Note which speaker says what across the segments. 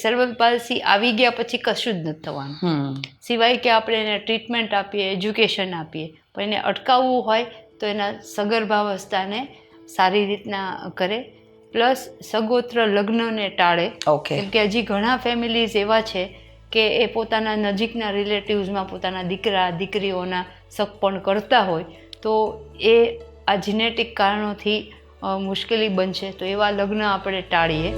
Speaker 1: Cerebral palsy આવી ગયા પછી કશું જ નથી થવાનું, સિવાય કે આપણે એને ટ્રીટમેન્ટ આપીએ, એજ્યુકેશન આપીએ. પણ એને અટકાવવું હોય તો એના સગર્ભાવસ્થાને સારી રીતના કરે, પ્લસ સગોત્ર લગ્નને ટાળે. કેમ કે હજી ઘણા ફેમિલીઝ એવા છે કે એ પોતાના નજીકના રિલેટિવ્સમાં પોતાના દીકરા દીકરીઓના સગપણ કરતા હોય, તો એ આ જીનેટિક કારણોથી મુશ્કેલી બનશે. તો એવા લગ્ન આપણે ટાળીએ.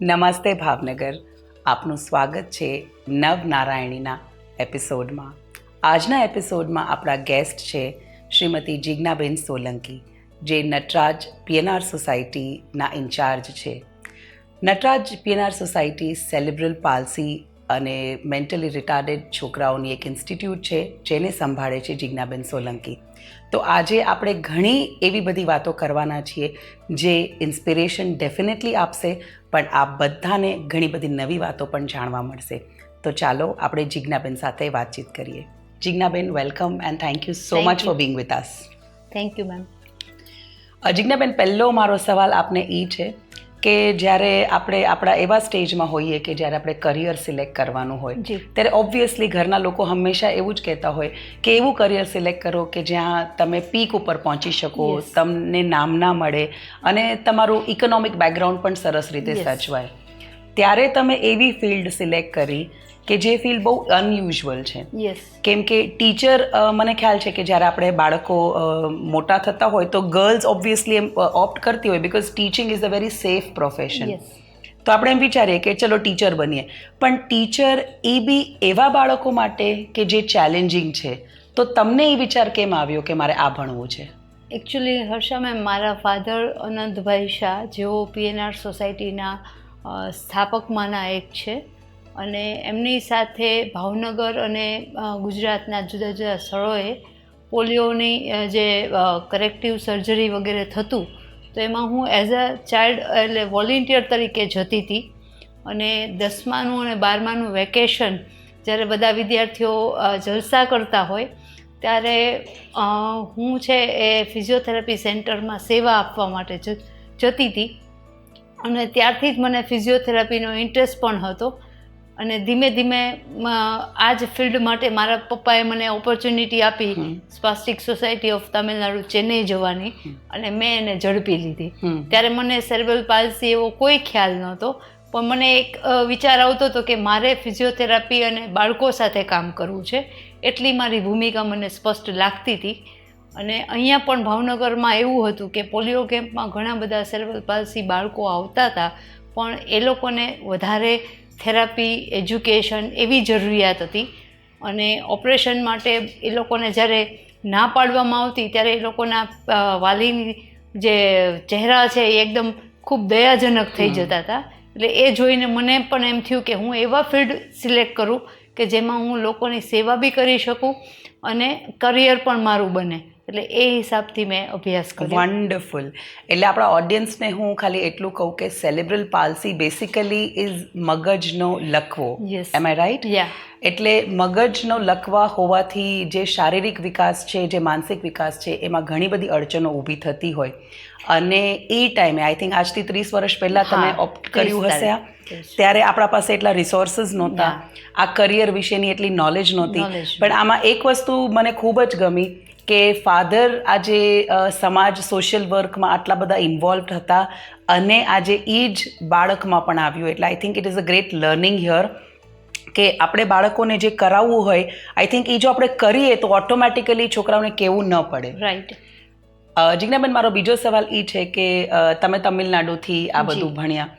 Speaker 2: નમસ્તે ભાવનગર, આપનું સ્વાગત છે નવનારાયણીના એપિસોડમાં. આજના એપિસોડમાં આપણા ગેસ્ટ છે શ્રીમતી જિજ્ઞાબેન સોલંકી, જે નટરાજ પીએનઆર સોસાયટીના ઇન્ચાર્જ છે. Nataraj PNR society cerebral palsy અને મેન્ટલી રિટાર્ડેડ છોકરાઓની એક ઇન્સ્ટિટ્યૂટ છે, જેને સંભાળે છે જિજ્ઞાબેન સોલંકી. તો આજે આપણે ઘણી એવી બધી વાતો કરવાના છીએ જે ઇન્સ્પિરેશન ડેફિનેટલી આપશે, પણ આ બધાને ઘણી બધી નવી વાતો પણ જાણવા મળશે. તો ચાલો આપણે જિજ્ઞાબેન સાથે વાતચીત કરીએ. Jignaben, welcome and thank you so much for being with us.
Speaker 1: Thank you ma'am.
Speaker 2: Jignaben, પહેલો મારો સવાલ આપને એ છે કે જ્યારે આપણે આપણા એવા સ્ટેજમાં હોઈએ કે જ્યારે આપણે કરિયર સિલેક્ટ કરવાનું હોય, ત્યારે ઓબ્વિયસલી ઘરના લોકો હંમેશા એવું જ કહેતા હોય કે એવું કરિયર સિલેક્ટ કરો કે જ્યાં તમે પીક ઉપર પહોંચી શકો, તમને નામ ના મળે અને તમારું ઇકોનોમિક બેકગ્રાઉન્ડ પણ સરસ રીતે સચવાય. ત્યારે તમે એવી ફિલ્ડ સિલેક્ટ કરી કે જે ફિલ્ડ બહુ અનયુઝ્યુઅલ છે. કેમ કે ટીચર, મને ખ્યાલ છે કે જ્યારે આપણે બાળકો મોટા થતા હોય તો ગર્લ્સ ઓબ્વિયસલી એમ ઓપ્ટ કરતી હોય, because teaching is a very safe profession. તો આપણે એમ વિચારીએ કે ચલો ટીચર બનીએ, પણ ટીચર એ બી એવા બાળકો માટે કે જે ચેલેન્જિંગ છે. તો તમને એ વિચાર કેમ આવ્યો કે મારે આ ભણવું છે?
Speaker 1: એકચ્યુઅલી હર્ષા મેમ, મારા ફાધર અનંતભાઈ શાહ, જેઓ પીએનઆર સોસાયટીના સ્થાપકમાંના એક છે, અને એમની સાથે ભાવનગર અને ગુજરાતના જુદા જુદા સ્થળોએ પોલિયોની જે કરેક્ટિવ સર્જરી વગેરે થતું, તો એમાં હું એઝ અ ચાઇલ્ડ એટલે વોલેન્ટિયર તરીકે જતી હતી. અને 10માનું અને 12માનું વેકેશન જ્યારે બધા વિદ્યાર્થીઓ જલસા કરતા હોય, ત્યારે હું છે એ ફિઝિયોથેરાપી સેન્ટરમાં સેવા આપવા માટે જતી હતી. અને ત્યારથી જ મને ફિઝિયોથેરાપીનો ઇન્ટરેસ્ટ પણ હતો. અને ધીમે ધીમે આ જ ફિલ્ડ માટે મારા પપ્પાએ મને ઓપોર્ચ્યુનિટી આપી સ્પાસ્ટિક સોસાયટી ઓફ તામિલનાડુ ચેન્નઈ જવાની, અને મેં એને ઝડપી લીધી. ત્યારે મને સેરેબ્રલ પાલ્સી એવો કોઈ ખ્યાલ નહોતો, પણ મને એક વિચાર આવતો હતો કે મારે ફિઝિયોથેરાપી અને બાળકો સાથે કામ કરવું છે. એટલી મારી ભૂમિકા મને સ્પષ્ટ લાગતી હતી. અને અહીંયા પણ ભાવનગરમાં એવું હતું કે પોલિયો કેમ્પમાં ઘણા બધા સેરેબ્રલ પાલ્સી બાળકો આવતા હતા, પણ એ લોકોને વધારે થેરાપી, એજ્યુકેશન એવી જરૂરિયાત હતી. અને ઓપરેશન માટે એ લોકોને જ્યારે ના પાડવામાં આવતી, ત્યારે એ લોકોના વાલીની જે ચહેરા છે એ એકદમ ખૂબ દયાજનક થઈ જતા હતા. એટલે એ જોઈને મને પણ એમ થયું કે હું એવા ફિલ્ડ સિલેક્ટ કરું કે જેમાં હું લોકોની સેવા બી કરી શકું અને કરિયર પણ મારું બને. એટલે એ હિસાબથી મેં અભ્યાસ કર્યો.
Speaker 2: વન્ડરફુલ. એટલે આપણા ઓડિયન્સને હું ખાલી એટલું કહું કે સેરેબ્રલ પાલ્સી બેસિકલી ઇઝ મગજનો લકવો. એમ આઈ રાઈટ? એટલે મગજનો લકવા હોવાથી જે શારીરિક વિકાસ છે, જે માનસિક વિકાસ છે, એમાં ઘણી બધી અડચણો ઊભી થતી હોય. અને એ ટાઈમે આઈ થિંક આજથી 30 વર્ષ પહેલાં તમે ઓપ્ટ કર્યું હશે, ત્યારે આપણા પાસે એટલા રિસોર્સિસ નહોતા, આ કરિયર વિશેની એટલી નોલેજ નહોતી. પણ આમાં એક વસ્તુ મને ખૂબ જ ગમી કે ફાધર આજે સમાજ સોશિયલ વર્કમાં આટલા બધા ઇન્વોલ્વડ હતા, અને આજે એ જ બાળકમાં પણ આવ્યું. એટલે I think it is a great learning here કે આપણે બાળકોને જે કરાવવું હોય, આઈ થિંક એ જો આપણે કરીએ તો ઓટોમેટિકલી છોકરાઓને કહેવું ન પડે.
Speaker 1: રાઈટ.
Speaker 2: જિજ્ઞાબેન, મારો બીજો સવાલ એ છે કે તમે તમિલનાડુથી આ બધું ભણ્યા,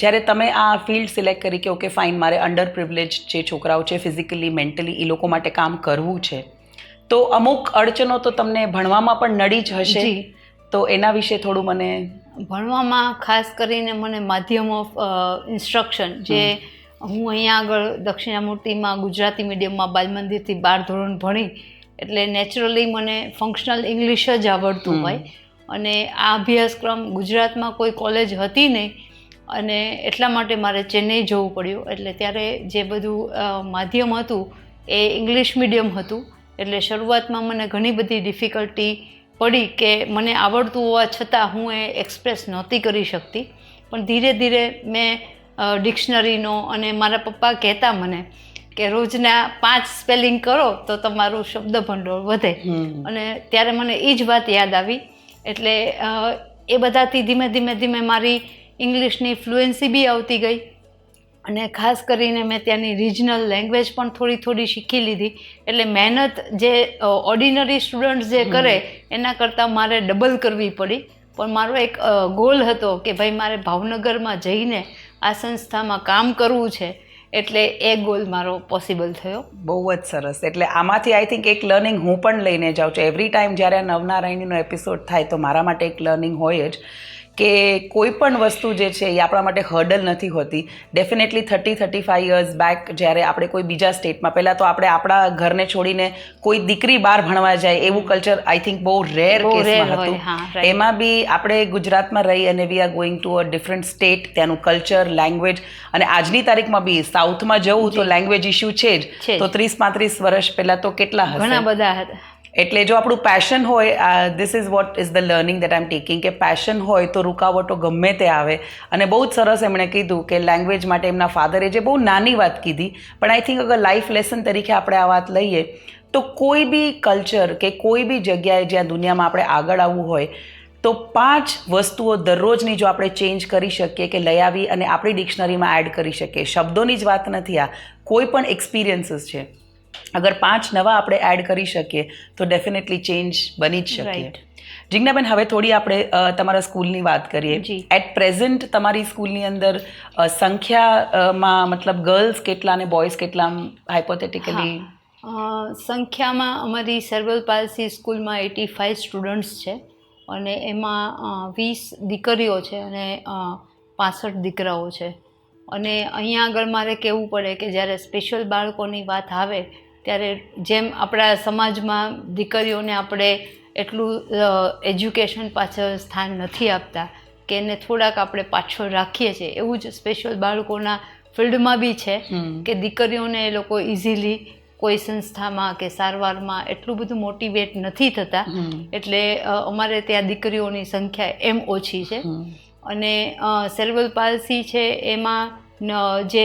Speaker 2: જ્યારે તમે આ ફિલ્ડ સિલેક્ટ કરી કે ઓકે ફાઇન, મારે અંડર પ્રિવિલેજ જે છોકરાઓ છે ફિઝિકલી, મેન્ટલી, એ લોકો માટે કામ કરવું છે, તો અમુક અડચણો તો તમને ભણવામાં પણ નડી જ હશે. તો એના વિશે થોડું મને.
Speaker 1: ભણવામાં ખાસ કરીને મને માધ્યમ ઓફ ઇન્સ્ટ્રક્શન, જે હું અહીંયા આગળ દક્ષિણામૂર્તિમાં ગુજરાતી મીડિયમમાં બાલ મંદિરથી 12 ધોરણ ભણી, એટલે નેચરલી મને ફંક્શનલ ઇંગ્લિશ જ આવડતું હોય. અને આ અભ્યાસક્રમ ગુજરાતમાં કોઈ કોલેજ હતી નહીં, અને એટલા માટે મારે ચેન્નઈ જવું પડ્યું. એટલે ત્યારે જે બધું માધ્યમ હતું એ ઇંગ્લિશ મીડિયમ હતું, એટલે શરૂઆતમાં મને ઘણી બધી ડિફિકલ્ટી પડી કે મને આવડતું હોવા છતાં હું એ એક્સપ્રેસ નહોતી કરી શકતી. પણ ધીરે ધીરે મેં ડિક્શનરીનો, અને મારા પપ્પા કહેતા મને કે રોજના 5 સ્પેલિંગ કરો તો તમારું શબ્દ ભંડોળ વધે. અને ત્યારે મને એ જ વાત યાદ આવી. એટલે એ બધાથી ધીમે ધીમે ધીમે મારી ઇંગ્લિશની ફ્લુએન્સી બી આવતી ગઈ. અને ખાસ કરીને મેં ત્યાંની રિજનલ લેંગ્વેજ પણ થોડી થોડી શીખી લીધી. એટલે મહેનત જે ઓર્ડિનરી સ્ટુડન્ટ જે કરે એના કરતાં મારે ડબલ કરવી પડી. પણ મારો એક ગોલ હતો કે ભાઈ મારે ભાવનગરમાં જઈને આ સંસ્થામાં કામ કરવું છે, એટલે એ ગોલ મારો પોસિબલ થયો.
Speaker 2: બહુ જ સરસ. એટલે આમાંથી આઈ થિંક એક લર્નિંગ હું પણ લઈને જાઉં છું. એવરી ટાઈમ જ્યારે નવનારાયણીનો એપિસોડ થાય તો મારા માટે એક લર્નિંગ હોય જ કે કોઈ પણ વસ્તુ જે છે એ આપણા માટે હર્ડલ નથી હોતી. ડેફિનેટલી 30-35 યર્સ બેક જ્યારે આપણે કોઈ બીજા સ્ટેટમાં, પહેલાં તો આપણે આપણા ઘરને છોડીને કોઈ દીકરી બહાર ભણવા જાય એવું કલ્ચર આઈ થિંક બહુ રેર કેસમાં હતું. એમાં બી આપણે ગુજરાતમાં રહી અને we are going to a different state, ત્યાંનું કલ્ચર, લેંગ્વેજ, અને આજની તારીખમાં બી સાઉથમાં જવું તો લેંગ્વેજ ઇશ્યુ છે જ. તો 30-35 વર્ષ પહેલાં તો કેટલા હશે,
Speaker 1: ઘણા બધા હતા.
Speaker 2: એટલે જો આપણું પેશન હોય, this is what is the learning that I am taking, કે પેશન હોય તો રૂકાવટો ગમે તે આવે. અને બહુ જ સરસ એમણે કીધું કે લેંગ્વેજ માટે એમના ફાધરે જે બહુ નાની વાત કીધી, પણ આઈ થિંક અગર લાઈફ લેસન તરીકે આપણે આ વાત લઈએ તો કોઈ બી કલ્ચર કે કોઈ બી જગ્યાએ જ્યાં દુનિયામાં આપણે આગળ આવવું હોય તો 5 વસ્તુઓ દરરોજની જો આપણે ચેન્જ કરી શકીએ કે લઈ આવી અને આપણી ડિક્શનરીમાં એડ કરી શકીએ. શબ્દોની જ વાત નથી, આ કોઈ પણ એક્સપિરિયન્સીસ છે. અગર 5 નવા આપણે એડ કરી શકીએ તો ડેફિનેટલી ચેન્જ બની જ શકીએ. જિજ્ઞાબેન, હવે થોડી આપણે તમારા સ્કૂલની વાત કરીએ. એટ પ્રેઝન્ટ તમારી સ્કૂલની અંદર સંખ્યામાં મતલબ ગર્લ્સ કેટલા અને બોયઝ કેટલા હાઇપોથેટિકલી?
Speaker 1: સંખ્યામાં અમારી સેરેબ્રલ પાલ્સી સ્કૂલમાં 85 સ્ટુડન્ટ્સ છે, અને એમાં 20 દીકરીઓ છે અને 65 દીકરાઓ છે. અને અહીંયા આગળ મારે કહેવું પડે કે જ્યારે સ્પેશિયલ બાળકોની વાત આવે ત્યારે જેમ આપણા સમાજમાં દીકરીઓને આપણે એટલું એજ્યુકેશન પાછળ સ્થાન નથી આપતા કે એને થોડાક આપણે પાછળ રાખીએ છીએ, એવું જ સ્પેશિયલ બાળકોના ફિલ્ડમાં બી છે કે દીકરીઓને એ લોકો ઇઝીલી કોઈ સંસ્થામાં કે સારવારમાં એટલું બધું મોટિવેટ નથી થતા. એટલે અમારે ત્યાં દીકરીઓની સંખ્યા એમ ઓછી છે. અને સેરેબ્રલ પાલ્સી છે એમાં જે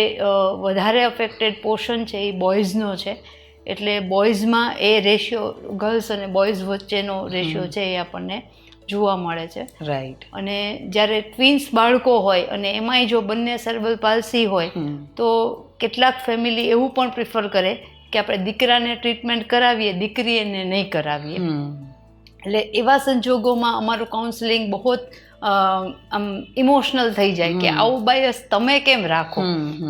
Speaker 1: વધારે અફેક્ટેડ પોર્શન છે એ બોયઝનો છે. એટલે બોયઝમાં એ રેશિયો, ગર્લ્સ અને બોયઝ વચ્ચેનો રેશિયો છે એ આપણને જોવા મળે છે.
Speaker 2: રાઈટ.
Speaker 1: અને જ્યારે ટ્વિન્સ બાળકો હોય અને એમાંય જો બંને સેરેબ્રલ પાલ્સી હોય તો કેટલાક ફેમિલી એવું પણ પ્રિફર કરે કે આપણે દીકરાને ટ્રીટમેન્ટ કરાવીએ, દીકરીને નહીં કરાવીએ. એટલે એવા સંજોગોમાં અમારું કાઉન્સેલિંગ બહુ આમ ઇમોશનલ થઈ જાય કે આવું બાયસ તમે કેમ રાખો?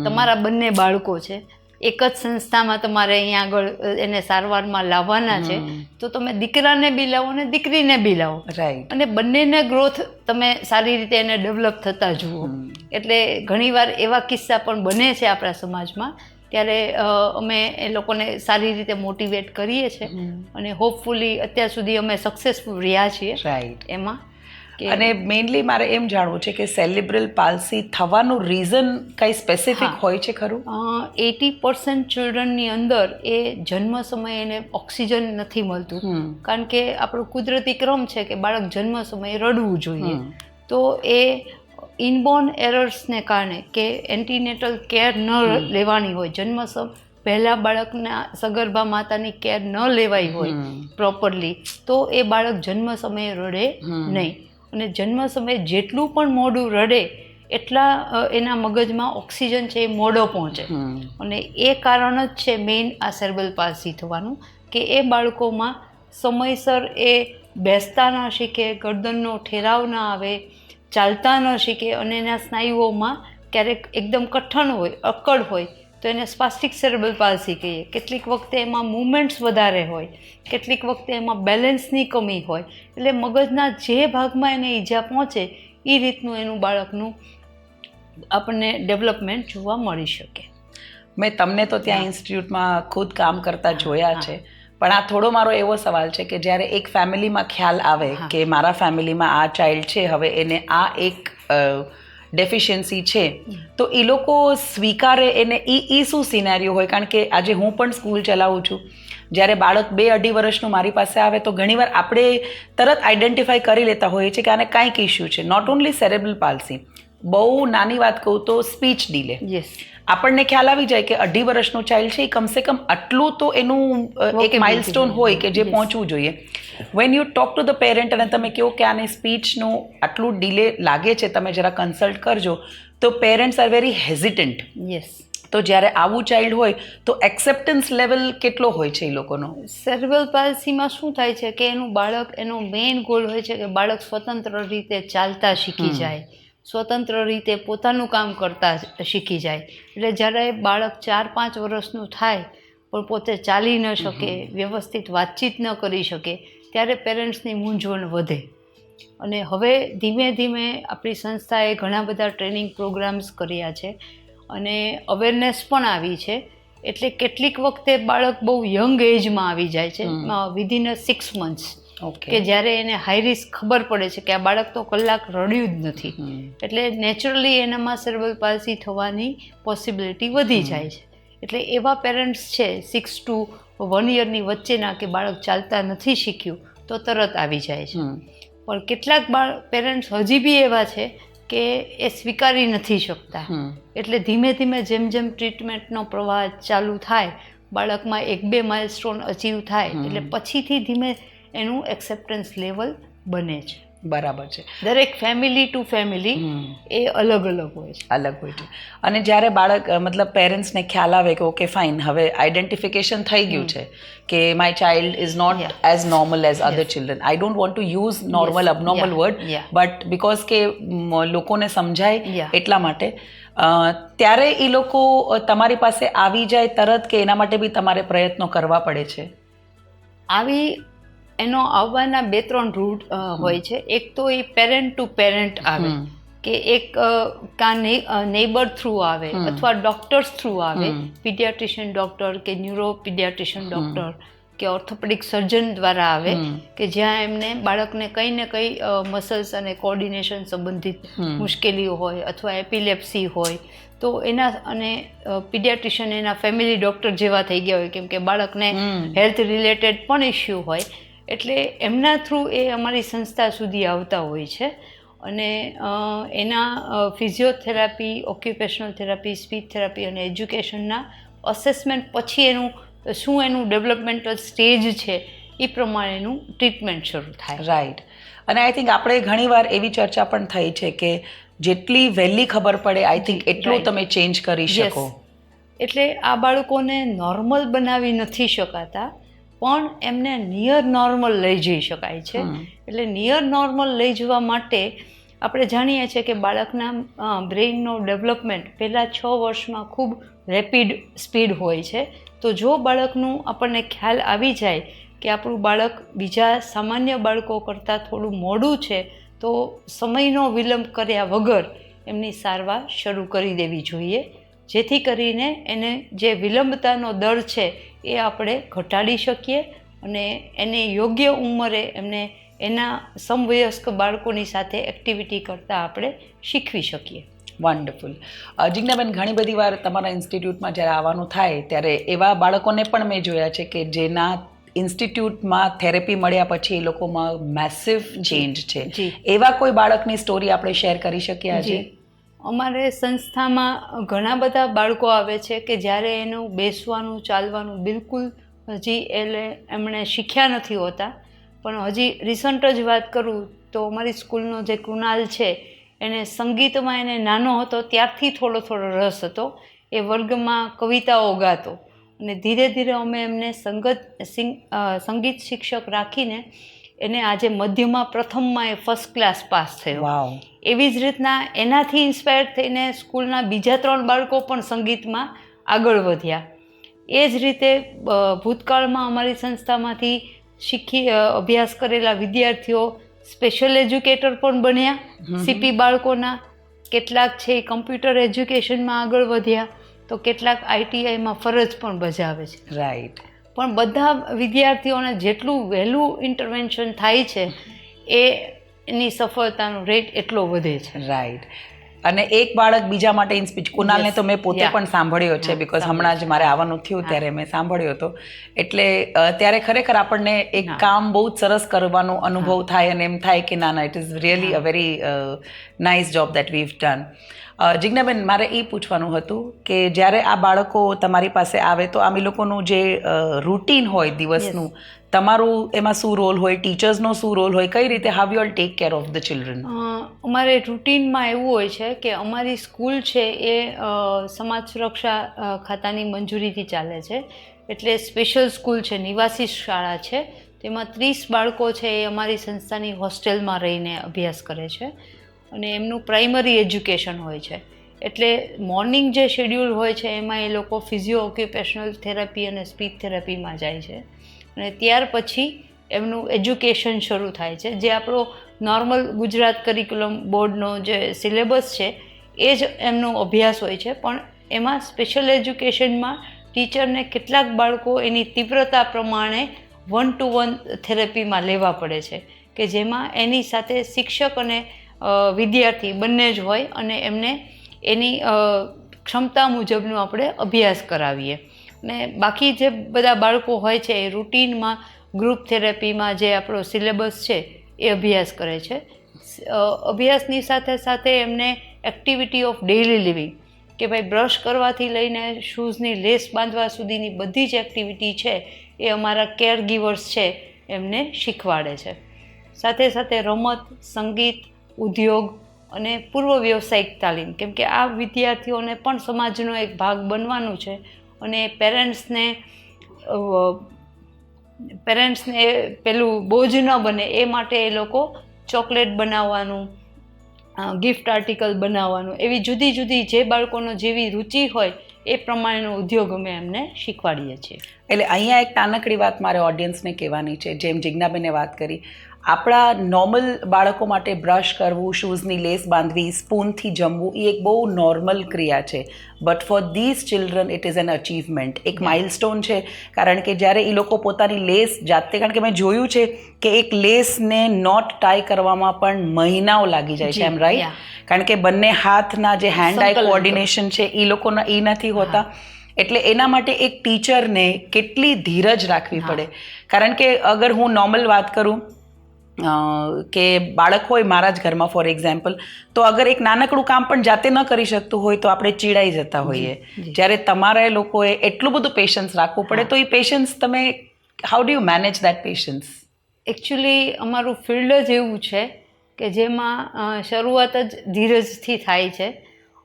Speaker 1: તમારા બંને બાળકો છે, એક જ સંસ્થામાં તમારે અહીંયા આગળ એને સારવારમાં લાવવાના છે, તો તમે દીકરાને બી લાવો ને દીકરીને બી લાવો.
Speaker 2: રાઈટ.
Speaker 1: અને બંનેને ગ્રોથ તમે સારી રીતે એને ડેવલપ થતા જુઓ. એટલે ઘણીવાર એવા કિસ્સા પણ બને છે આપણા સમાજમાં. ત્યારે અમે એ લોકોને સારી રીતે મોટિવેટ કરીએ છીએ અને હોપફુલી અત્યાર સુધી અમે સક્સેસફુલ રહ્યા છીએ.
Speaker 2: રાઈટ.
Speaker 1: એમાં
Speaker 2: અને મેઇનલી મારે એમ જાણવું છે કે સેરેબ્રલ પાલ્સી થવાનું રીઝન કંઈ સ્પેસિફિક હોય છે ખરું?
Speaker 1: 80% ચિલ્ડ્રનની અંદર એ જન્મ સમયે એને ઓક્સિજન નથી મળતું, કારણ કે આપણો કુદરતી ક્રમ છે કે બાળક જન્મ સમયે રડવું જોઈએ. તો એ ઇનબોર્ન એરર્સને કારણે કે એન્ટીનેટલ કેર ન લેવાની હોય, જન્મ પહેલાં બાળકના સગર્ભા માતાની કેર ન લેવાઈ હોય પ્રોપરલી, તો એ બાળક જન્મ સમયે રડે નહીં. અને જન્મ સમયે જેટલું પણ મોડું રડે એટલા એના મગજમાં ઓક્સિજન છે એ મોડો પહોંચે. અને એ કારણ જ છે મેઇન આ સેરેબ્રલ પાલ્સી થવાનું, કે એ બાળકોમાં સમયસર એ બેસતા ન શીખે, ગરદનનો ઠેરાવ ન આવે, ચાલતા ન શીખે, અને એના સ્નાયુઓમાં ક્યારેક એકદમ કઠણ હોય, અક્કડ હોય તો એને સ્પાસ્ટિક સેરેબ્રલ પાલ્સી કહીએ. કેટલીક વખતે એમાં મૂવમેન્ટ્સ વધારે હોય, કેટલીક વખતે એમાં બેલેન્સની કમી હોય. એટલે મગજના જે ભાગમાં એને ઈજા પહોંચે એ રીતનું એનું બાળકનું આપણને ડેવલપમેન્ટ જોવા મળી શકે.
Speaker 2: મેં તમને તો ત્યાં ઇન્સ્ટિટ્યૂટમાં ખુદ કામ કરતા જોયા છે, પણ આ થોડો મારો એવો સવાલ છે કે જ્યારે એક ફેમિલીમાં ખ્યાલ આવે કે મારા ફેમિલીમાં આ ચાઇલ્ડ છે, હવે એને આ એક ડેફિશિયન્સી છે તો એ લોકો સ્વીકારે એને એ શું સિનેરિયો હોય? કારણ કે આજે હું પણ સ્કૂલ ચલાવું છું. જ્યારે બાળક 2-2.5 વર્ષનું મારી પાસે આવે તો ઘણીવાર આપણે તરત આઈડેન્ટિફાઈ કરી લેતા હોઈએ છીએ કે આને કાંઈક ઇશ્યુ છે. નોટ ઓનલી સેરેબ્રલ પાલ્સી, બહુ નાની વાત કહું તો સ્પીચ ડીલે.
Speaker 1: યસ,
Speaker 2: આપણને ખ્યાલ આવી જાય કે 2.5 વર્ષનું ચાઇલ્ડ છે, એ કમસે કમ આટલું તો એનું એક માઇલસ્ટોન હોય કે જે પહોંચવું જોઈએ. When you talk to the parent અને તમે કહો કે આને સ્પીચનું આટલું ડિલે લાગે છે, તમે જરા કન્સલ્ટ કરજો, તો પેરેન્ટ્સ આર વેરી હેઝિટન્ટ.
Speaker 1: યસ.
Speaker 2: તો જ્યારે આવું ચાઇલ્ડ હોય તો એક્સેપ્ટન્સ લેવલ કેટલો હોય છે એ લોકોનો?
Speaker 1: સેરેબ્રલ પાલ્સીમાં શું થાય છે કે એનું બાળક, એનો મેઇન ગોલ હોય છે કે બાળક સ્વતંત્ર રીતે ચાલતા શીખી જાય, સ્વતંત્ર રીતે પોતાનું કામ કરતા શીખી જાય. એટલે જ્યારે બાળક 4-5 વર્ષનું થાય પણ પોતે ચાલી ન શકે, વ્યવસ્થિત વાતચીત ન કરી શકે, ત્યારે પેરેન્ટ્સની મૂંઝવણ વધે. અને હવે ધીમે ધીમે આપણી સંસ્થાએ ઘણા બધા ટ્રેનિંગ પ્રોગ્રામ્સ કર્યા છે અને અવેરનેસ પણ આવી છે. એટલે કેટલીક વખતે બાળક બહુ યંગ એજમાં આવી જાય છે, વિધિન 6 months, કે જ્યારે એને હાઈ રિસ્ક ખબર પડે છે કે આ બાળક તો કલાક રડ્યું જ નથી, એટલે નેચરલી એનામાં સેરેબ્રલ પાલ્સી થવાની પોસિબિલિટી વધી જાય છે. એટલે એવા પેરેન્ટ્સ છે 6 to 1 yearની વચ્ચેના કે બાળક ચાલતા નથી શીખ્યું તો તરત આવી જાય છે. પણ કેટલાક પેરેન્ટ્સ હજી બી એવા છે કે એ સ્વીકારી નથી શકતા. એટલે ધીમે ધીમે જેમ જેમ ટ્રીટમેન્ટનો પ્રવાહ ચાલુ થાય, બાળકમાં 1-2 માઇલસ્ટોન અચીવ થાય એટલે પછીથી ધીમે એનું એક્સેપ્ટન્સ લેવલ બને છે.
Speaker 2: બરાબર છે.
Speaker 1: દરેક ફેમિલી ટુ ફેમિલી એ અલગ અલગ હોય છે.
Speaker 2: અલગ હોય છે. અને જ્યારે બાળક મતલબ પેરેન્ટ્સને ખ્યાલ આવે કે ઓકે ફાઇન, હવે આઈડેન્ટિફિકેશન થઈ ગયું છે કે my child is not as normal as other children. I don't want to use normal abnormal word, but because કે લોકોને સમજાય એટલા માટે, ત્યારે એ લોકો તમારી પાસે આવી જાય તરત કે એના માટે બી તમારે પ્રયત્નો કરવા પડે છે?
Speaker 1: એનો આવવાના 2-3 રૂટ હોય છે. એક તો એ પેરેન્ટ ટુ પેરેન્ટ આવે, કે એક નેબર થ્રુ આવે અથવા ડોક્ટર્સ થ્રુ આવે, પીડિયાટ્રિશિયન ડૉક્ટર કે ન્યુરો પીડિયાટ્રિશિયન ડૉક્ટર કે ઓર્થોપેડિક સર્જન દ્વારા આવે, કે જ્યાં એમને બાળકને કંઈ ને કંઈ મસલ્સ અને કોર્ડિનેશન સંબંધિત મુશ્કેલીઓ હોય અથવા એપિલેપ્સી હોય તો એના, અને પીડિયાટ્રિશિયન એના ફેમિલી ડૉક્ટર જેવા થઈ ગયા હોય કેમ કે બાળકને હેલ્થ રિલેટેડ પણ ઇસ્યુ હોય, એટલે એમના થ્રુ એ અમારી સંસ્થા સુધી આવતા હોય છે. અને એના physiotherapy, occupational therapy, speech therapy અને એજ્યુકેશનના અસેસમેન્ટ પછી એનું શું એનું ડેવલપમેન્ટલ સ્ટેજ છે એ પ્રમાણેનું ટ્રીટમેન્ટ શરૂ થાય.
Speaker 2: રાઈટ. અને આઈ થિંક આપણે ઘણીવાર એવી ચર્ચા પણ થઈ છે કે જેટલી વહેલી ખબર પડે આઈ થિંક એટલું તમે ચેન્જ કરી શકો.
Speaker 1: એટલે આ બાળકોને નોર્મલ બનાવી નથી શકાતા, પણ એમને નિયર નોર્મલ લઈ જઈ શકાય છે. એટલે નિયર નોર્મલ લઈ જવા માટે આપણે જાણીએ છીએ કે બાળકના બ્રેઇનનો ડેવલપમેન્ટ પહેલાં 6 વર્ષમાં ખૂબ રેપિડ સ્પીડ હોય છે. તો જો બાળકનું આપણને ખ્યાલ આવી જાય કે આપણું બાળક બીજા સામાન્ય બાળકો કરતાં થોડું મોડું છે, તો સમયનો વિલંબ કર્યા વગર એમની સારવાર શરૂ કરી દેવી જોઈએ, જેથી કરીને એને જે વિલંબતાનો દર છે એ આપણે ઘટાડી શકીએ અને એને યોગ્ય ઉંમરે એમને એના સમવયસ્ક બાળકોની સાથે એક્ટિવિટી કરતાં આપણે શીખવી શકીએ.
Speaker 2: વન્ડરફુલ. જિજ્ઞાબેન, ઘણી બધી વાર તમારા ઇન્સ્ટિટ્યૂટમાં જ્યારે આવવાનું થાય ત્યારે એવા બાળકોને પણ મેં જોયા છે કે જેના ઇન્સ્ટિટ્યૂટમાં થેરેપી મળ્યા પછી એ લોકોમાં મેસિવ ચેન્જ છે. એવા કોઈ બાળકની સ્ટોરી આપણે શેર કરી શકીએ આજે?
Speaker 1: અમારે સંસ્થામાં ઘણા બધા બાળકો આવે છે કે જ્યારે એનું બેસવાનું, ચાલવાનું બિલકુલ હજી એમણે શીખ્યા નથી હોતા. પણ હજી રિસન્ટ જ વાત કરું તો અમારી સ્કૂલનો જે કૃણાલ છે એને સંગીતમાં, એને નાનો હતો ત્યારથી થોડો રસ હતો. એ વર્ગમાં કવિતાઓ ગાતો અને ધીરે ધીરે અમે એમને સંગીત શિક્ષક રાખીને એને આજે મધ્યમાં પ્રથમમાં એ 1st ક્લાસ પાસ થયો. એવી જ રીતના એનાથી ઇન્સ્પાયર થઈને સ્કૂલના બીજા 3 બાળકો પણ સંગીતમાં આગળ વધ્યા. એ જ રીતે ભૂતકાળમાં અમારી સંસ્થામાંથી અભ્યાસ કરેલા વિદ્યાર્થીઓ સ્પેશિયલ એજ્યુકેટર પણ બન્યા. CP બાળકોના કેટલાક છે એ કમ્પ્યુટર એજ્યુકેશનમાં આગળ વધ્યા, તો કેટલાક ITIમાં ફરજ પણ બજાવે છે.
Speaker 2: રાઈટ.
Speaker 1: પણ બધા વિદ્યાર્થીઓને જેટલું વહેલું ઇન્ટરવેન્શન થાય છે એની સફળતાનો રેટ એટલો વધે છે.
Speaker 2: રાઈટ. અને એક બાળક બીજા માટે ઇન્સ્પિરેશન, કુનાલને તો મેં પોતે પણ સાંભળ્યો છે, બીકોઝ હમણાં જ મારે આવવાનું થયું ત્યારે મેં સાંભળ્યો હતો. એટલે ત્યારે ખરેખર આપણને એક કામ બહુ જ સરસ કરવાનો અનુભવ થાય અને એમ થાય કે ના ના, it is really a very nice job that weave done. Jignaben, મારે એ પૂછવાનું હતું કે જ્યારે આ બાળકો તમારી પાસે આવે તો આમ એ લોકોનું જે રૂટીન હોય દિવસનું, તમારું એમાં શું રોલ હોય, ટીચર્સનો શું રોલ હોય, કઈ રીતે how you all take care of the children?
Speaker 1: અમારે રૂટીનમાં એવું હોય છે કે અમારી સ્કૂલ છે એ સમાજ સુરક્ષા ખાતાની મંજૂરીથી ચાલે છે. એટલે સ્પેશિયલ સ્કૂલ છે, નિવાસી શાળા છે. તેમાં 30 બાળકો છે એ અમારી સંસ્થાની હોસ્ટેલમાં રહીને અભ્યાસ કરે છે અને એમનું પ્રાઇમરી એજ્યુકેશન હોય છે. એટલે મોર્નિંગ જે શેડ્યુલ હોય છે એમાં એ લોકો ફિઝિયો ઓક્યુપેશનલ થેરાપી અને સ્પીચ થેરાપીમાં જાય છે અને ત્યાર પછી એમનું એજ્યુકેશન શરૂ થાય છે, જે આપણો નોર્મલ ગુજરાત કરિક્યુલમ બોર્ડનો જે સિલેબસ છે એ જ એમનો અભ્યાસ હોય છે. પણ એમાં સ્પેશિયલ એજ્યુકેશનમાં ટીચરને કેટલાક બાળકો એની તીવ્રતા પ્રમાણે 1-to-1 થેરાપીમાં લેવા પડે છે, કે જેમાં એની સાથે શિક્ષક અને વિદ્યાર્થી બંને જ હોય અને એમને એની ક્ષમતા મુજબનો આપણે અભ્યાસ કરાવીએ. અને બાકી જે બધા બાળકો હોય છે એ રૂટીનમાં ગ્રુપ થેરાપીમાં જે આપણો સિલેબસ છે એ અભ્યાસ કરે છે. અભ્યાસની સાથે સાથે એમને એક્ટિવિટી ઓફ ડેઇલી લિવિંગ, કે ભાઈ બ્રશ કરવાથી લઈને શૂઝની લેસ બાંધવા સુધીની બધી જ એક્ટિવિટી છે એ અમારા કેર ગીવર્સ છે એમને શીખવાડે છે. સાથે સાથે રમત, સંગીત, ઉદ્યોગ અને પૂર્વ વ્યવસાયિક તાલીમ, કેમ કે આ વિદ્યાર્થીઓને પણ સમાજનો એક ભાગ બનવાનું છે અને પેરેન્ટ્સને પેલું બોજ ન બને એ માટે એ લોકો ચોકલેટ બનાવવાનું, ગિફ્ટ આર્ટિકલ બનાવવાનું, એવી જુદી જુદી જે બાળકોનો જેવી રુચિ હોય એ પ્રમાણેનો ઉદ્યોગ અમે એમને શીખવાડીએ છીએ.
Speaker 2: એટલે અહીંયા એક નાનકડી વાત મારે ઓડિયન્સને કહેવાની છે. જેમ જિજ્ઞાબેને વાત કરી, આપણા નોર્મલ બાળકો માટે બ્રશ કરવું, શૂઝની લેસ બાંધવી, સ્પૂનથી જમવું એ એક બહુ નોર્મલ ક્રિયા છે. But for these children it is an achievement, એક માઇલસ્ટોન છે. કારણ કે જ્યારે એ લોકો પોતાની લેસ જાતે, કારણ કે મેં જોયું છે કે એક લેસને નોટ ટાઈ કરવામાં પણ મહિનાઓ લાગી જાય છે, એમ રાઈટ? કારણ કે બંને હાથના જે હેન્ડ આઈ કોઓર્ડિનેશન છે એ લોકોના એ નથી હોતા. એટલે એના માટે એક ટીચરને કેટલી ધીરજ રાખવી પડે. કારણ કે અગર હું નોર્મલ વાત કરું કે બાળક હોય મારા જ ઘરમાં ફોર એક્ઝામ્પલ, તો અગર એક નાનકડું કામ પણ જાતે ન કરી શકતું હોય તો આપણે ચીડાઈ જતા હોઈએ. જ્યારે તમારે લોકોએ એટલું બધું પેશન્સ રાખવું પડે, તો એ પેશન્સ તમે how do you manage that patience?
Speaker 1: Actually અમારું ફિલ્ડ જ એવું છે કે જેમાં શરૂઆત જ ધીરજથી થાય છે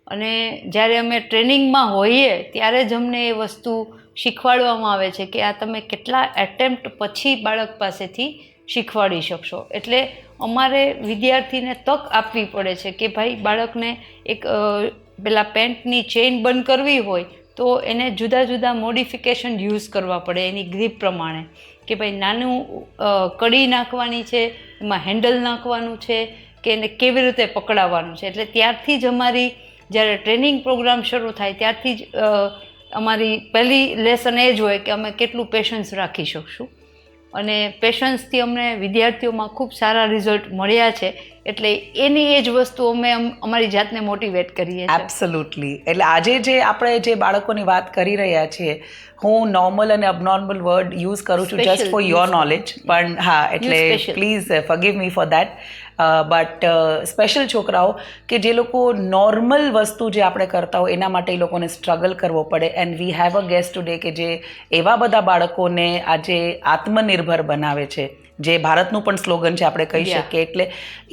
Speaker 1: અને જ્યારે અમે ટ્રેનિંગમાં હોઈએ ત્યારે જ અમને એ વસ્તુ શીખવાડવામાં આવે છે કે આ તમે કેટલા એટેમ્પ્ટ પછી બાળક પાસેથી શીખવાડી શકશો. એટલે અમારે વિદ્યાર્થીને તક આપવી પડે છે કે ભાઈ બાળકને એક પેલા પેન્ટની ચેઇન બંધ કરવી હોય તો એને જુદા જુદા મોડિફિકેશન યુઝ કરવા પડે એની ગ્રીપ પ્રમાણે, કે ભાઈ નાનું કડી નાખવાની છે, એમાં હેન્ડલ નાખવાનું છે, કે એને કેવી રીતે પકડાવવાનું છે. એટલે ત્યારથી જ અમારી જ્યારે ટ્રેનિંગ પ્રોગ્રામ શરૂ થાય ત્યારથી જ અમારી પહેલી લેસન એ જ હોય કે અમે કેટલું પેશન્સ રાખી શકશું. અને પેશન્સથી અમને વિદ્યાર્થીઓમાં ખૂબ સારા રિઝલ્ટ મળ્યા છે. એટલે એની એ જ વસ્તુ અમે અમારી જાતને મોટિવેટ કરીએ છીએ.
Speaker 2: એબ્સોલ્યુટલી. એટલે આજે જે આપણે જે બાળકોની વાત કરી રહ્યા છીએ, હું નોર્મલ અને અબનોર્મલ વર્ડ યુઝ કરું છું જસ્ટ ફોર યોર નોલેજ, પણ હા, એટલે please forgive me for that. But special છોકરાઓ કે જે લોકો નોર્મલ વસ્તુ જે આપણે કરતા હોય એના માટે એ લોકોને સ્ટ્રગલ કરવો પડે. And we have a guest today કે જે એવા બધા બાળકોને આજે આત્મનિર્ભર બનાવે છે, જે ભારતનું પણ સ્લોગન છે આપણે કહી શકીએ. એટલે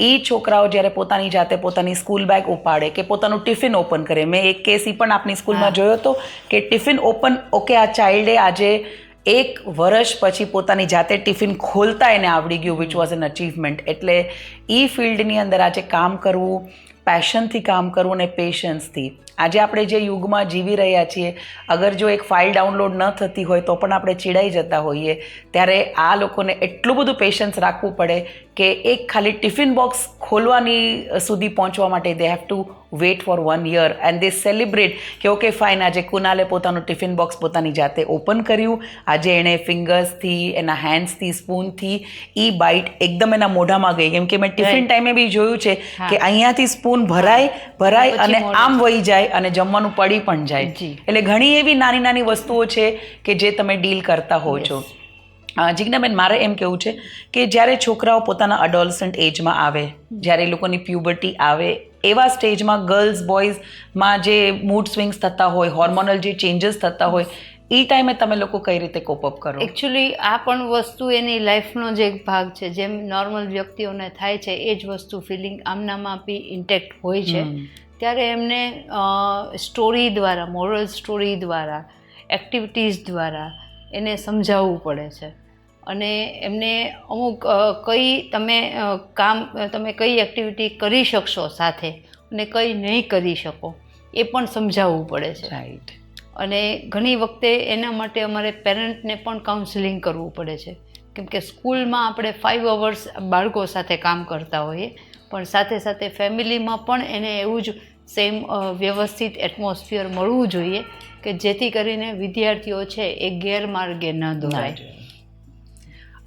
Speaker 2: એ છોકરાઓ જ્યારે પોતાની જાતે પોતાની સ્કૂલ બેગ ઉપાડે કે પોતાનું ટિફિન ઓપન કરે, મેં એક કેસ એ પણ આપણી સ્કૂલમાં જોયો હતો કે ટિફિન ઓપન, ઓકે, આ ચાઇલ્ડે આજે 1 વર્ષ પછી પોતાની જાતે ટિફિન ખોલતા એને આવડી ગયું, વિચ વોઝ એન અચીવમેન્ટ. એટલે એ ફિલ્ડની અંદર આજે કામ કરવું, પેશનથી કામ કરવું ને પેશન્સથી, આજે આપણે જે યુગમાં જીવી રહ્યા છીએ, અગર જો એક ફાઇલ ડાઉનલોડ ન થતી હોય તો પણ આપણે ચીડાઈ જતા હોઈએ, ત્યારે આ લોકોને એટલું બધું પેશન્સ રાખવું પડે કે એક ખાલી ટિફિન બોક્સ ખોલવાની સુધી પહોંચવા માટે they have to wait for 1 year and they celebrate કે ઓકે ફાઇન, આજે કુનાલે પોતાનું ટિફિન બોક્સ પોતાની જાતે ઓપન કર્યું, આજે એણે ફિંગર્સથી, એના હેન્ડ્સથી, સ્પૂનથી બાઇટ એકદમ એના મોઢામાં ગઈ. કેમ કે મેં ટિફિન ટાઈમે બી જોયું છે કે અહીંયાથી સ્પૂન ભરાય અને આમ વહી જાય અને જમવાનું પડી પણ જાય. એટલે ઘણી એવી નાની નાની વસ્તુઓ છે કે જે તમે ડીલ કરતા હો છો. જિજ્ઞાબેન, મારે એમ કહેવું છે કે જ્યારે છોકરાઓ પોતાના અડોલસન્ટ એજમાં આવે, જ્યારે એ લોકોની પ્યુબર્ટી આવે, એવા સ્ટેજમાં ગર્લ્સ બોયઝમાં જે મૂડ સ્વિંગ્સ થતા હોય, હોર્મોનલ જે ચેન્જીસ થતા હોય, એ ટાઈમે તમે લોકો કઈ રીતે કોપ અપ કરો?
Speaker 1: એકચ્યુઅલી આ પણ વસ્તુ એની લાઈફનો જ એક ભાગ છે. જેમ નોર્મલ વ્યક્તિઓને થાય છે એ જ વસ્તુ ફિલિંગ આમનામાં બી ઇન્ટેક્ટ હોય છે. ત્યારે એમને સ્ટોરી દ્વારા, મોરલ સ્ટોરી દ્વારા, એક્ટિવિટીઝ દ્વારા એને સમજાવવું પડે છે. અને એમને અમુક તમે કઈ એક્ટિવિટી કરી શકશો સાથે અને કઈ નહીં કરી શકો એ પણ સમજાવવું પડે છે.
Speaker 2: રાઈટ.
Speaker 1: અને ઘણી વખતે એના માટે અમારે પેરેન્ટને પણ કાઉન્સેલિંગ કરવું પડે છે. કેમ કે સ્કૂલમાં આપણે 5 hours બાળકો સાથે કામ કરતા હોઈએ, પણ સાથે સાથે ફેમિલીમાં પણ એને એવું જ સેમ વ્યવસ્થિત એટમોસ્ફિયર મળવું જોઈએ કે જેથી કરીને વિદ્યાર્થીઓ છે એ ગેરમાર્ગે ન દોરાય.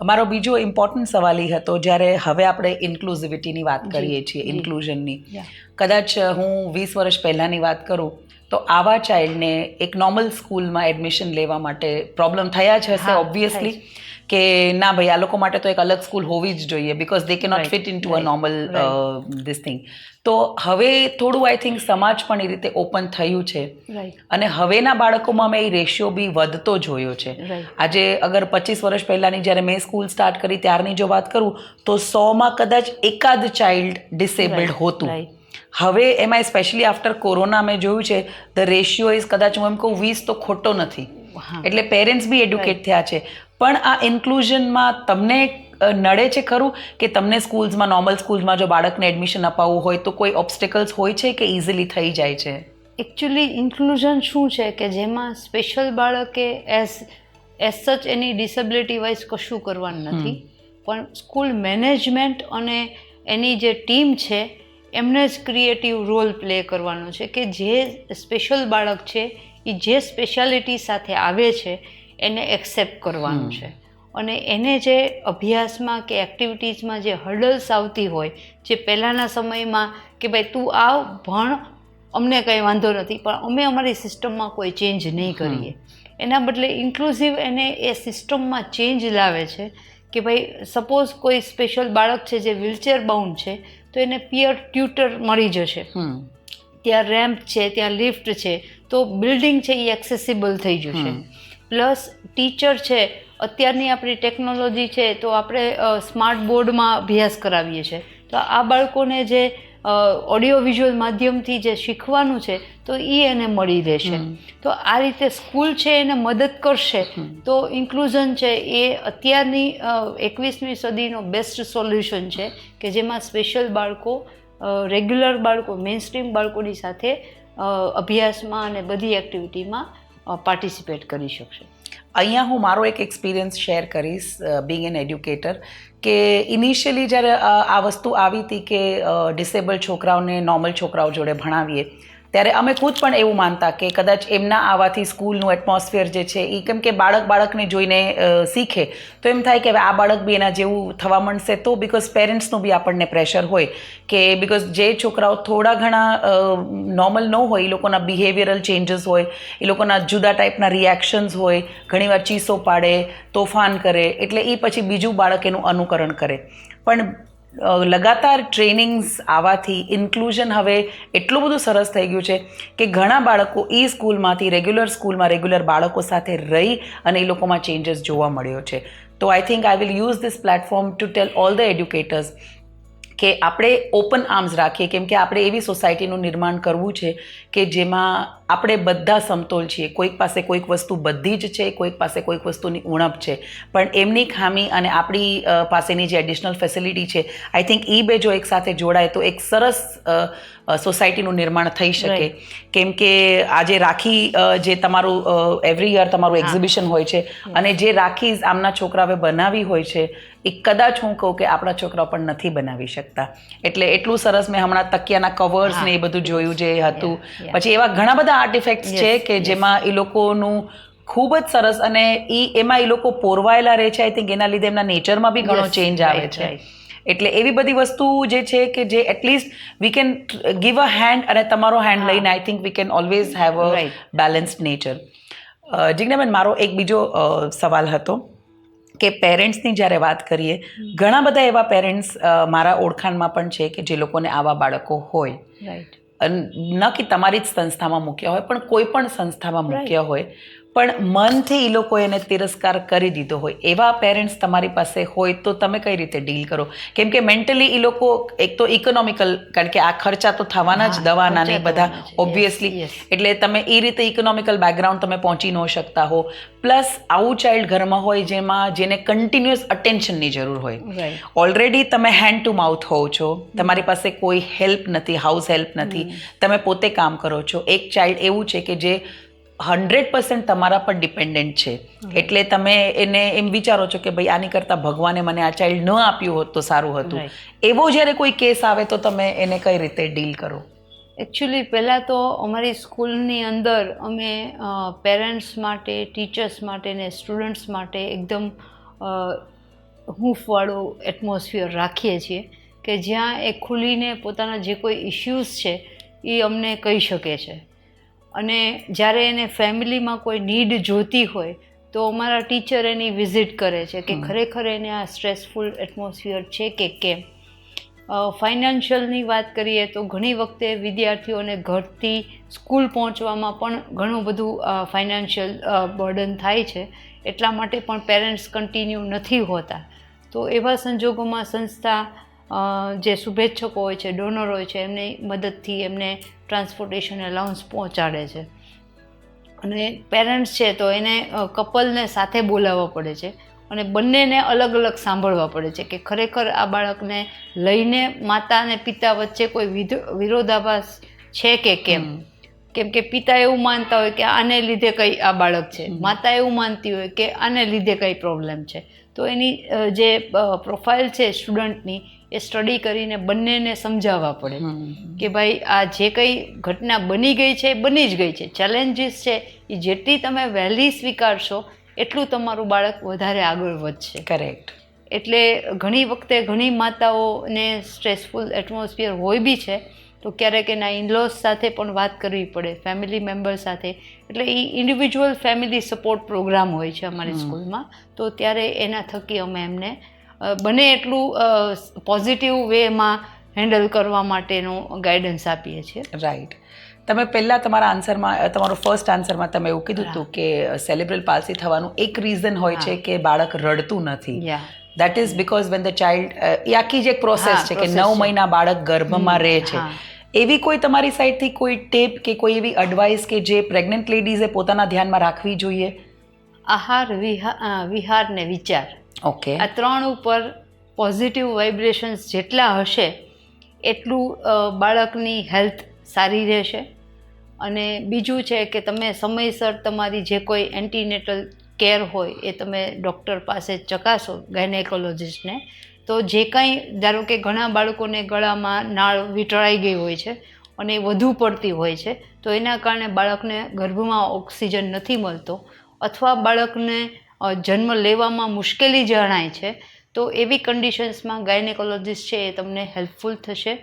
Speaker 2: મારો બીજો ઇમ્પોર્ટન્ટ સવાલ એ હતો, જ્યારે હવે આપણે ઇન્ક્લુઝિવિટીની વાત કરીએ છીએ, ઇન્ક્લુઝનની, કદાચ હું 20 વર્ષ પહેલાંની વાત કરું તો આવા ચાઇલ્ડને એક નોર્મલ સ્કૂલમાં એડમિશન લેવા માટે પ્રોબ્લેમ થયા જ હશે ઓબ્વિયસલી, કે ના ભાઈ આ લોકો માટે તો એક અલગ સ્કૂલ હોવી જ જોઈએ because they cannot fit in to a normal this thing. તો હવે થોડું આઈ થિંક સમાજ પણ એ રીતે ઓપન થયું છે અને હવેના બાળકોમાં મેં એ રેશિયો બી વધતો જોયો છે. આજે અગર 25 વર્ષ પહેલાંની જ્યારે મેં સ્કૂલ સ્ટાર્ટ કરી ત્યારની જો વાત કરું તો 100માં કદાચ એકાદ ચાઇલ્ડ ડિસેબલ્ડ હોતું. હવે એમાં સ્પેશિયલી આફ્ટર કોરોના મેં જોયું છે ધ રેશિયો ઇઝ, કદાચ હું એમ કહું 20 તો ખોટો નથી. એટલે પેરેન્ટ્સ બી એડ્યુકેટ થયા છે. પણ આ ઇન્ક્લુઝનમાં તમને નડે છે ખરું કે તમને સ્કૂલ્સમાં, નોર્મલ સ્કૂલ્સમાં જો બાળકને એડમિશન અપાવવું હોય તો કોઈ ઓબ્સ્ટેકલ્સ હોય છે કે ઇઝીલી થઈ જાય છે?
Speaker 1: એકચ્યુઅલી ઇન્ક્લુઝન શું છે કે જેમાં સ્પેશિયલ બાળકે એઝ સચ એની ડિસેબિલિટી વાઇઝ કશું કરવાનું નથી, પણ સ્કૂલ મેનેજમેન્ટ અને એની જે ટીમ છે એમને જ ક્રિએટિવ રોલ પ્લે કરવાનો છે કે જે સ્પેશિયલ બાળક છે એ જે સ્પેશિયાલિટી સાથે આવે છે એને એક્સેપ્ટ કરવાનું છે. અને એને જે અભ્યાસમાં કે એક્ટિવિટીઝમાં જે હર્ડલ્સ આવતી હોય, જે પહેલાંના સમયમાં કે ભાઈ તું આવ ભણ, અમને કંઈ વાંધો નથી, પણ અમે અમારી સિસ્ટમમાં કોઈ ચેન્જ નહીં કરીએ, એના બદલે ઇન્ક્લુઝિવ એને એ સિસ્ટમમાં ચેન્જ લાવે છે કે ભાઈ સપોઝ કોઈ સ્પેશિયલ બાળક છે જે વ્હીલચેર બાઉન્ડ છે તો એને પિયર ટ્યુટર મળી જશે, ત્યાં રેમ્પ છે, ત્યાં લિફ્ટ છે, તો બિલ્ડિંગ છે એ એક્સેસિબલ થઈ જશે. પ્લસ ટીચર છે, અત્યારની આપણી ટેકનોલોજી છે તો આપણે સ્માર્ટ બોર્ડમાં અભ્યાસ કરાવીએ છીએ, તો આ બાળકોને જે ઓડિયો વિઝ્યુઅલ માધ્યમથી જે શીખવાનું છે તો એ એને મળી રહેશે. તો આ રીતે સ્કૂલ છે એને મદદ કરશે. તો ઇન્ક્લુઝન છે એ અત્યારની 21મી સદીનો બેસ્ટ સોલ્યુશન છે કે જેમાં સ્પેશિયલ બાળકો, રેગ્યુલર બાળકો, મેઇનસ્ટ્રીમ બાળકોની સાથે અભ્યાસમાં અને બધી એક્ટિવિટીમાં પાર્ટિસિપેટ કરી શકશે.
Speaker 2: અહીંયા હું મારો એક એક્સપિરિયન્સ શેર કરીશ બિંગ એન એડ્યુકેટર, કે ઇનિશિયલી જ્યારે આ વસ્તુ આવી હતી કે ડિસેબલ છોકરાઓને નોર્મલ છોકરાઓ જોડે ભણાવીએ, ત્યારે અમે ખુદ પણ એવું માનતા કે કદાચ એમના આવવાથી સ્કૂલનું એટમોસ્ફિયર જે છે એ, કેમ કે બાળકને જોઈને શીખે, તો એમ થાય કે હવે આ બાળક બી એના જેવું થવા માંડશે, તો બિકોઝ પેરેન્ટ્સનું બી આપણને પ્રેશર હોય કે બિકોઝ જે છોકરાઓ થોડા ઘણા નોર્મલ ન હોય, એ લોકોના બિહેવિયરલ ચેન્જીસ હોય, એ લોકોના જુદા ટાઈપના રિએક્શન્સ હોય, ઘણીવાર ચીસો પાડે, તોફાન કરે, એટલે એ પછી બીજું બાળક એનું અનુકરણ કરે. પણ લગાતાર ટ્રેનિંગ્સ આવવાથી ઇન્ક્લુઝન હવે એટલું બધું સરસ થઈ ગયું છે કે ઘણા બાળકો એ સ્કૂલમાંથી રેગ્યુલર બાળકો સાથે રહી અને એ લોકોમાં ચેન્જીસ જોવા મળ્યો છે. તો I think I will use this platform to tell all the educators કે આપણે ઓપન આર્મ્સ રાખીએ, કેમ કે આપણે એવી સોસાયટીનું નિર્માણ કરવું છે કે જેમાં આપણે બધા સમતોલ છીએ. કોઈક પાસે કોઈક વસ્તુ બધી જ છે, કોઈક પાસે કોઈક વસ્તુની ઉણપ છે, પણ એમની ખામી અને આપણી પાસેની જે એડિશનલ ફેસિલિટી છે, આઈ થિંક એ બે જો એકસાથે જોડાય તો એક સરસ સોસાયટીનું નિર્માણ થઈ શકે. કેમ કે આજે રાખી જે તમારું એવરી યર તમારું એક્ઝિબિશન હોય છે, અને જે રાખી આમના છોકરાઓએ બનાવી હોય છે એ કદાચ હું કહું કે આપણા છોકરાઓ પણ નથી બનાવી શકતા. એટલે એટલું સરસ મેં હમણાં તકિયાના કવર્સ ને એ બધું જોયું જે હતું. પછી એવા ઘણા બધા આર્ટિફેક્ટ્સ છે કે જેમાં એ લોકોનું ખૂબ જ સરસ, અને એમાં એ લોકો પોરવાયેલા રહે છે. આઈ થિંક એના લીધે એમના નેચરમાં બી ઘણો ચેન્જ આવે છે. એટલે એવી બધી વસ્તુ જે છે કે જે at least we can give a hand, અને તમારો હેન્ડ લઈને I think we can always have a balanced nature. Jignaben, મારો એક બીજો સવાલ હતો કે પેરેન્ટ્સની જ્યારે વાત કરીએ, ઘણા બધા એવા પેરેન્ટ્સ મારા ઓળખાણમાં પણ છે કે જે લોકોને આવા બાળકો હોય, ન કે તમારી જ સંસ્થામાં મૂક્યા હોય, પણ કોઈ પણ સંસ્થામાં મૂક્યા હોય, પણ મનથી એ લોકો એને તિરસ્કાર કરી દીધો હોય, એવા પેરેન્ટ્સ તમારી પાસે હોય તો તમે કઈ રીતે ડીલ કરો? કેમ કે મેન્ટલી એ લોકો એક તો ઇકોનોમિકલ, કારણ કે આ ખર્ચા તો થવાના જ, દવાના ને બધા ઓબ્વિયસલી, એટલે તમે એ રીતે ઇકોનોમિકલ બેકગ્રાઉન્ડ તમે પહોંચી ન શકતા હો. પ્લસ આવું ચાઇલ્ડ ઘરમાં હોય જેને કન્ટિન્યુઅસ અટેન્શનની જરૂર હોય. ઓલરેડી તમે હેન્ડ ટુ માઉથ હોવ છો, તમારી પાસે કોઈ હેલ્પ નથી, હાઉસ હેલ્પ નથી, તમે પોતે કામ કરો છો. એક ચાઇલ્ડ એવું છે કે જે 100% તમારા પર ડિપેન્ડન્ટ છે, એટલે તમે એને એમ વિચારો છો કે ભાઈ આની કરતાં ભગવાને મને આ ચાઇલ્ડ ન આપ્યું હોત તો સારું હતું. એવો જ્યારે કોઈ કેસ આવે તો તમે એને કઈ રીતે ડીલ કરો?
Speaker 1: એકચ્યુઅલી પહેલાં તો અમારી સ્કૂલની અંદર અમે પેરેન્ટ્સ માટે, ટીચર્સ માટે ને સ્ટુડન્ટ્સ માટે એકદમ હૂંફવાળું એટમોસ્ફિયર રાખીએ છીએ કે જ્યાં એ ખુલીને પોતાના જે કોઈ ઇશ્યુઝ છે એ અમને કહી શકે છે. અને જ્યારે એને ફેમિલીમાં કોઈ નીડ જોતી હોય તો અમારા ટીચર એની વિઝિટ કરે છે કે ખરેખર એને આ સ્ટ્રેસફુલ એટમોસ્ફિયર છે કે કેમ. ફાઇનાન્શિયલની વાત કરીએ તો ઘણી વખતે વિદ્યાર્થીઓને ઘરથી સ્કૂલ પહોંચવામાં પણ ઘણું બધું ફાઇનાન્શિયલ બર્ડન થાય છે, એટલા માટે પણ પેરેન્ટ્સ કન્ટિન્યુ નથી હોતા. તો એવા સંજોગોમાં સંસ્થા જે શુભેચ્છકો હોય છે, ડોનર હોય છે, એમની મદદથી એમને ટ્રાન્સપોર્ટેશન એલાઉન્સ પહોંચાડે છે. અને પેરેન્ટ્સ છે તો એને કપલને સાથે બોલાવવા પડે છે અને બંનેને અલગ અલગ સાંભળવા પડે છે કે ખરેખર આ બાળકને લઈને માતા અને પિતા વચ્ચે કોઈ વિરોધાભાસ છે કે કેમ. કેમ કે પિતા એવું માનતા હોય કે આને લીધે કંઈ આ બાળક છે, માતા એવું માનતી હોય કે આને લીધે કંઈ પ્રોબ્લેમ છે. તો એની જે પ્રોફાઇલ છે સ્ટુડન્ટની એ સ્ટડી કરીને બંનેને સમજાવવા પડે કે ભાઈ આ જે કંઈ ઘટના બની ગઈ છે એ બની જ ગઈ છે. ચેલેન્જીસ છે એ જેટલી તમે વહેલી સ્વીકારશો એટલું તમારું બાળક વધારે આગળ વધશે.
Speaker 2: કરેક્ટ.
Speaker 1: એટલે ઘણી વખતે ઘણી માતાઓને સ્ટ્રેસફુલ એટમોસ્ફિયર હોય બી છે તો ક્યારેક એના ઇનલોઝ સાથે પણ વાત કરવી પડે, ફેમિલી મેમ્બર સાથે. એટલે એ ઇન્ડિવિજ્યુઅલ ફેમિલી સપોર્ટ પ્રોગ્રામ હોય છે અમારી સ્કૂલમાં, તો ત્યારે એના થકી અમે એમને બને એટલું પોઝિટિવ વેમાં હેન્ડલ કરવા માટેનું ગાઈડન્સ આપીએ છીએ.
Speaker 2: રાઈટ. તમે પહેલાં તમારા આન્સરમાં, તમારો ફર્સ્ટ આન્સરમાં તમે એવું કીધું હતું કે સેરેબ્રલ પાલ્સી થવાનું એક રીઝન હોય છે કે બાળક રડતું નથી. That is because when the child, એ આખી જ એક પ્રોસેસ છે કે 9 મહિના બાળક ગર્ભમાં રહે છે. એવી કોઈ તમારી સાઈડથી કોઈ ટિપ કે કોઈ એવી એડવાઇસ કે જે પ્રેગ્નન્ટ લેડીઝે પોતાના ધ્યાનમાં રાખવી જોઈએ?
Speaker 1: આહાર, વિહાર ને વિચાર.
Speaker 2: ઓકે.
Speaker 1: આ 3 ઉપર પોઝિટિવ વાઇબ્રેશન્સ જેટલા હશે એટલું બાળકની હેલ્થ સારી રહેશે. અને બીજું છે કે તમે સમયસર તમારી જે કોઈ એન્ટીનેટલ કેર હોય એ તમે ડૉક્ટર પાસે ચકાસો, ગાયનેકોલોજિસ્ટને. તો જે કંઈ, ધારો કે ઘણા બાળકોને ગળામાં નાળ વીંટળાઈ ગઈ હોય છે અને વધુ પડતી હોય છે, તો એના કારણે બાળકને ગર્ભમાં ઓક્સિજન નથી મળતો અથવા બાળકને જન્મ લેવામાં મુશ્કેલી જણાય છે, તો એવી કન્ડિશન્સમાં ગાયનેકોલોજિસ્ટ છે એ તમને હેલ્પફુલ થશે.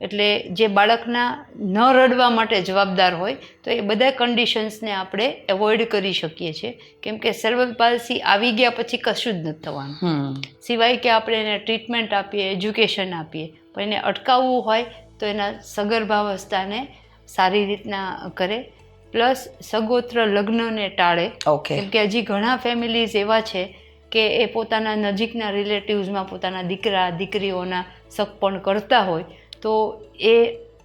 Speaker 1: એટલે જે બાળકના ન રડવા માટે જવાબદાર હોય તો એ બધા કન્ડિશન્સને આપણે એવોઇડ કરી શકીએ છીએ. કેમ કે સેરેબ્રલ પાલ્સી આવી ગયા પછી કશું જ નથી થવાનું, સિવાય કે આપણે એને ટ્રીટમેન્ટ આપીએ, એજ્યુકેશન આપીએ. પણ એને અટકાવવું હોય તો એના સગર્ભાવસ્થાને સારી રીતના કરે, પ્લસ સગોત્ર લગ્નને ટાળે. કેમ કે હજી ઘણા ફેમિલીઝ એવા છે કે એ પોતાના નજીકના રિલેટિવ્સમાં પોતાના દીકરા દીકરીઓના સગપણ કરતા હોય, તો એ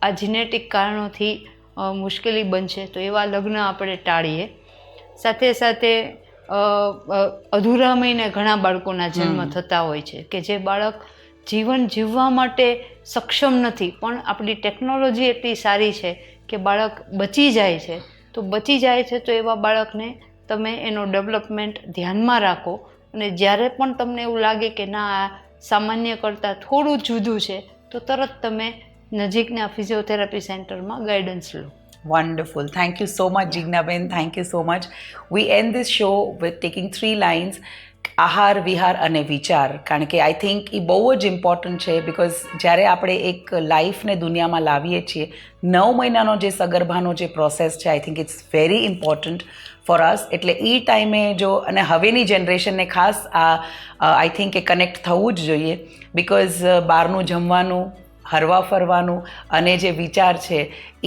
Speaker 1: આ જીનેટિક કારણોથી મુશ્કેલી બનશે, તો એવા લગ્ન આપણે ટાળીએ. સાથે સાથે અધૂરા મહિને ઘણા બાળકોના જન્મ થતા હોય છે કે જે બાળક જીવન જીવવા માટે સક્ષમ નથી, પણ આપણી ટેકનોલોજી એટલી સારી છે કે બાળક બચી જાય છે. તો બચી જાય છે તો એવા બાળકને તમે એનો ડેવલપમેન્ટ ધ્યાનમાં રાખો, અને જ્યારે પણ તમને એવું લાગે કે ના આ સામાન્ય કરતાં થોડું જુદું છે, તો તરત તમે નજીકના ફિઝિયોથેરાપી સેન્ટરમાં ગાઈડન્સ લો.
Speaker 2: Wonderful. Thank you so much, Jignaben. Thank you so much. We end this show with taking 3 lines. આહાર, વિહાર અને વિચાર. કારણ કે આઈ થિંક એ બહુ જ ઇમ્પોર્ટન્ટ છે, બિકોઝ જ્યારે આપણે એક લાઈફને દુનિયામાં લાવીએ છીએ, 9 મહિનાનો જે સગર્ભાનો જે પ્રોસેસ છે, I think it's very important for us. એટલે એ ટાઈમે જો, અને હવેની જનરેશનને ખાસ આઈ થિંક એ કનેક્ટ થવું જ જોઈએ, બિકોઝ બહારનું જમવાનું, હરવા ફરવાનું અને જે વિચાર છે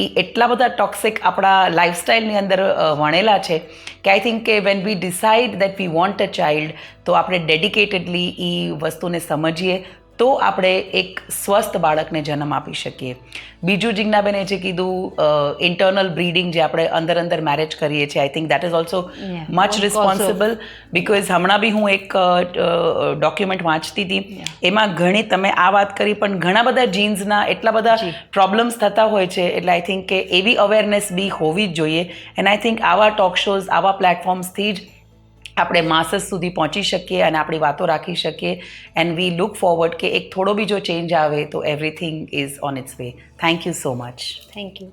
Speaker 2: એ એટલા બધા ટોક્સિક આપણા લાઈફસ્ટાઈલની અંદર વણેલા છે કે આઈ થિંક કે when we decide that we want a child, તો આપણે ડેડિકેટેડલી એ વસ્તુને સમજીએ તો આપણે એક સ્વસ્થ બાળકને જન્મ આપી શકીએ. બીજું જિજ્ઞાબેને જે કીધું ઇન્ટરનલ બ્રીડિંગ, જે આપણે અંદર મેરેજ કરીએ છીએ, I think that is also much responsible, because હમણાં બી હું એક ડોક્યુમેન્ટ વાંચતી હતી, એમાં ઘણી, તમે આ વાત કરી, પણ ઘણા બધા જીન્સના એટલા બધા પ્રોબ્લેમ્સ થતા હોય છે. એટલે આઈ થિંક કે એવી અવેરનેસ બી હોવી જ જોઈએ. એન્ડ આઈ થિંક આવા ટોક શોઝ, આવા પ્લેટફોર્મ્સથી જ આપણે માસસ સુધી પહોંચી શકીએ અને આપણી વાતો રાખી શકીએ. એન્ડ વી લુક ફોરવર્ડ કે એક થોડો બી જો ચેન્જ આવે તો everything is on it's way. Thank you so much.
Speaker 1: Thank you.